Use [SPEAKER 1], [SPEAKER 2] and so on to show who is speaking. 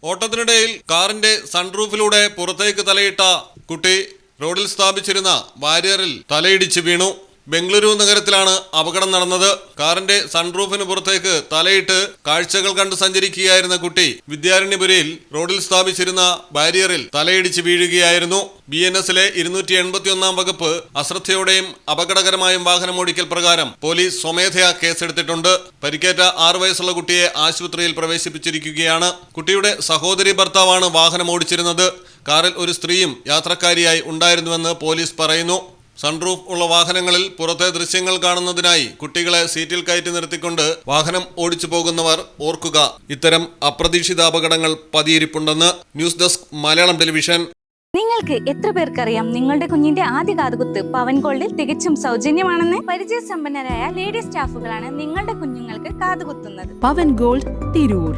[SPEAKER 1] ഓട്ടത്തിനിടയിൽ കാറിന്റെ സൺറൂഫിലൂടെ പുറത്തേക്ക് തലയിട്ട കുട്ടി റോഡിൽ സ്ഥാപിച്ചിരുന്ന ബാരിയറിൽ തലയിടിച്ച് വീണു. ബംഗളൂരു നഗരത്തിലാണ് അപകടം നടന്നത്. കാറിന്റെ സൺറൂഫിന് പുറത്തേക്ക് തലയിട്ട് കാഴ്ചകൾ കണ്ട് സഞ്ചരിക്കുകയായിരുന്ന കുട്ടി വിദ്യാരണ്യപുരയിൽ റോഡിൽ സ്ഥാപിച്ചിരുന്ന ബാരിയറിൽ തലയിടിച്ച് വീഴുകയായിരുന്നു. BNSലെ 281 വകുപ്പ് അശ്രദ്ധയോടെയും അപകടകരമായും വാഹനമോടിക്കൽ പ്രകാരം പോലീസ് സ്വമേധയാ കേസെടുത്തിട്ടുണ്ട്. പരിക്കേറ്റ 6 വയസ്സുള്ള കുട്ടിയെ ആശുപത്രിയിൽ പ്രവേശിപ്പിച്ചിരിക്കുകയാണ്. കുട്ടിയുടെ സഹോദരി ഭർത്താവാണ് വാഹനമോടിച്ചിരുന്നത്. കാറിൽ ഒരു സ്ത്രീയും യാത്രക്കാരിയായി ഉണ്ടായിരുന്നുവെന്ന് പോലീസ് പറയുന്നു. സൺറൂഫ് ഉള്ള വാഹനങ്ങളിൽ പുറത്തെ ദൃശ്യങ്ങൾ കാണുന്നതിനായി കുട്ടികളെ സീറ്റിൽ കയറ്റി നിർത്തിക്കൊണ്ട് വാഹനം ഓടിച്ചു പോകുന്നവർ ഓർക്കുക, ഇത്തരം അപ്രതീക്ഷിത അപകടങ്ങൾ പതിയിരിപ്പുണ്ടെന്ന്. News desk Malayalam television.
[SPEAKER 2] നിങ്ങൾക്ക് എത്ര പേർക്കറിയാം നിങ്ങളുടെ കുഞ്ഞിന്റെ ആദ്യ കാതുകുത്ത് പവൻ ഗോൾഡിൽ തികച്ചും സൗജന്യമാണെന്ന്? പരിചയസമ്പന്നരായ ലേഡി സ്റ്റാഫുകളാണ് നിങ്ങളുടെ കുഞ്ഞുങ്ങൾക്ക് കാതുകുത്തുന്നത്.
[SPEAKER 3] പവൻ ഗോൾഡ് തിരൂർ.